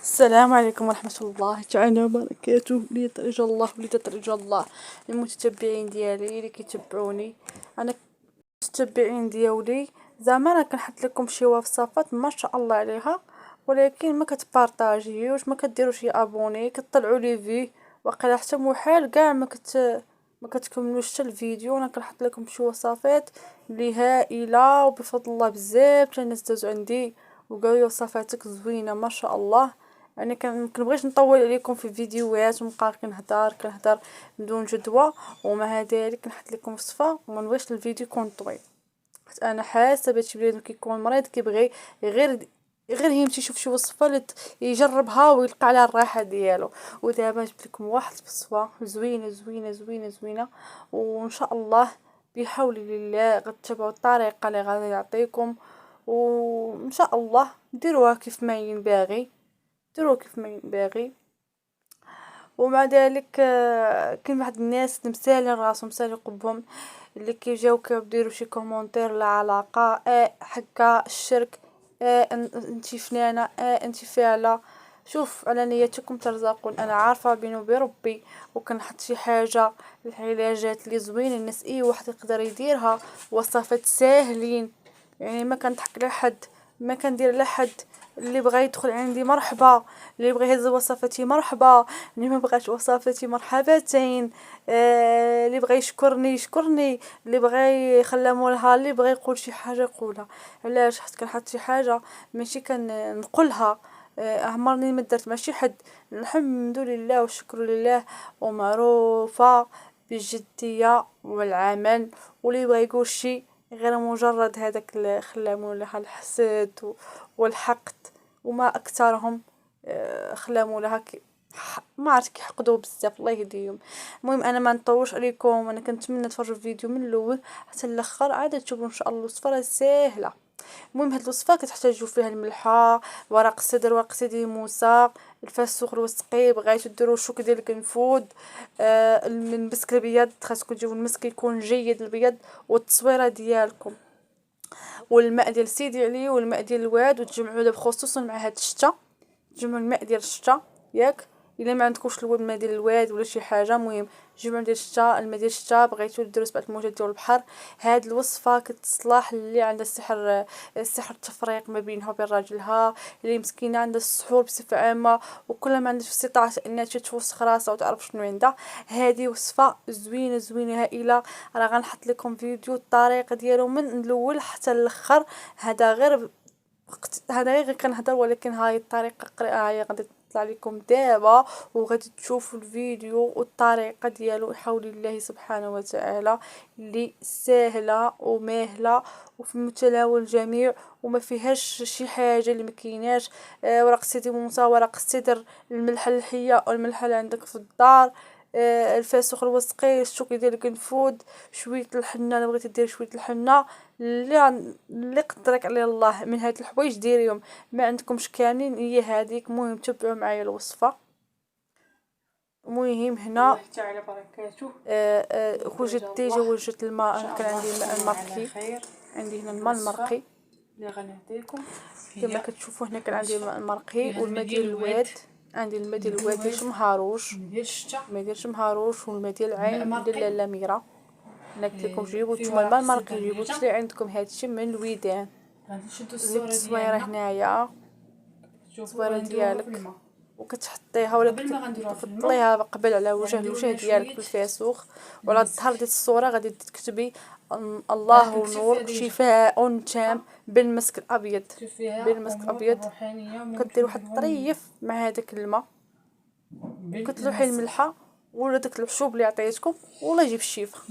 السلام عليكم ورحمة الله تعالى وبركاته. ليترجى الله ولتترجى الله المتتبعين ديالي اللي كيتبعوني. انا المتتبعين ديالي زعما انا كنحط لكم شي وصفات ما شاء الله عليها، ولكن ما كتبارطاجيوش، ما كديروش يا ابوني، كطلعوا لي في وقيلا حتى محال كاع ما كتكملوش حتى الفيديو. انا كنحط لكم شي وصفات اللي هائله وبفضل الله بزاف حتى الناس دازوا عندي وقالوا لي وصفاتك زوينه ما شاء الله. يعني كنبغيش نطول عليكم في الفيديوهات ونبقى كنهضر بدون جدوى، ومع ذلك نحط لكم وصفه وما نبغيش الفيديو يكون طويل. انا حاسه بهادشي بلي كيكون مريض كيبغي غير يمشي يشوف شي وصفه يجربها ويلقى على الراحه ديالو. ودابا جبت لكم واحد الوصفه زوينه زوينه زوينه زوينه، وان شاء الله بحول الله غتتبعوا الطريقه اللي غادي يعطيكم، وان شاء الله ديروها كيف ما ينبغي، ديروها كيف ما ينبغي. ومع ذلك كاين واحد الناس مسالين راسهم مسالين قلبهم اللي كيجيو كيديروا شي كومونتير لا علاقه، حكا الشرك، انتي فنانه، انتي فاعله. شوف على نيتكم ترزقون، انا عارفه بيني وبين ربي، وكنحط شي حاجه العلاجات اللي زوينه الناس اي واحد يقدر يديرها، وصفات ساهلين. يعني ما كنضحك لحد، ما كندير لحد. اللي بغى يدخل عندي مرحبا، اللي بغى يهز وصفتي مرحبا، اللي ما بغاش وصفتي مرحبتين. اللي بغى يشكرني يشكرني، اللي بغى يخلى مولها، اللي بغى يقول شي حاجه يقولها. علاش؟ حيت كنحط شي حاجه ماشي كنقولها عمرني ما درت مع شي حد. الحمد لله والشكر لله، ومعروفه بالجديه والعمل. واللي بغى يقول شي غير مجرد هذاك الخلامون ولا الحسد والحقد وما اكثرهم. خلامو لها ما عرفت كيحقدوا بزاف الله يهديهم. المهم انا ما نطولش عليكم، انا كنتمنى تفرجوا الفيديو من الاول حتى الاخر عاد تشوفوا ان شاء الله الوصفه راه ساهله. المهم هاد الوصفه كتحتاجوا فيها الملحه، ورق السدر، ورق سيدي موسى، الفسوق الوسقي، بغيتو ديروا شوك ديال القنفود، المسك الابيض خاصكم تجيبوا المسك يكون جيد الابيض، والتصويره ديالكم، والماء ديال سيدي علي، والماء ديال الواد، وتجمعوا دابا خصوصا مع هاد الشتا تجمعوا الماء ديال الشتا ياك. الا ما عندكمش الماء ديال الواد ولا شي حاجه، مهم جمعوا ديال الشتا، الماء ديال الشتا. بغيتو ديروا 7 الموجات ديال البحر. هاد الوصفه كتصلاح اللي عندها السحر التفريق ما بينها وبين راجلها، اللي مسكينه عندها السحور بصفه عامه وكل ما عندها استطاعه انها توسخ راسها وتعرف شنو عندها. هذه وصفه زوينه زوينه هائله. راه غنحط لكم فيديو الطريقه ديالو من الاول حتى الاخر. هذا غير كنهضر، ولكن هاي الطريقه هاي غادي تطلع لكم دابا، وغادي تشوفوا الفيديو والطريقه ديالو بحول الله سبحانه وتعالى، اللي سهله وماهله وفي متناول الجميع، وما فيهاش شي حاجه اللي ما كايناش. ورق سيدي موسى، ورق السدر، الملحه الحيه والملحه اللي عندك في الدار، الفاسوق الوسقي، الشوك ديال القنفود، شويه الحنه الا بغيتي دير شويه الحنه، اللي قدرك عليه الله من هاد الحوايج ديريهم. ما عندكمش كاملين هي هذيك. المهم تبعوا معايا الوصفه. المهم هنا تعالى بركاته. وجدت الماء، كان عندي الماء المرقي، عندي هنا الماء المرقي اللي غنعطيكم كما كتشوفوا. هنا كان عندي الماء المرقي والماء ديال الواد، عندي الماء ديال الواد ماشي مهروش، ما يديرش مهروش، والماء ديال العين ديال لاله ميره. انا قلت لكم جيبوا نتوما الماء المرقي، جيبوا اللي عندكم هادشي من الويدان. غادي نشدو التصويره هنايا، التصويره ديالك وكتحطيها ولا كتفضليها قبل على الوجه ديالك بالفاسوخ، وعلى الظهر ديال الصوره غادي تكتبي الله نور شفاء تام بالمسك الابيض. بالمسك الابيض كدير واحد الطريف مع هذاك الماء، كتلوحي الملحه ولا داك الحشوب اللي عطيتكم، والله يجيب الشفاء.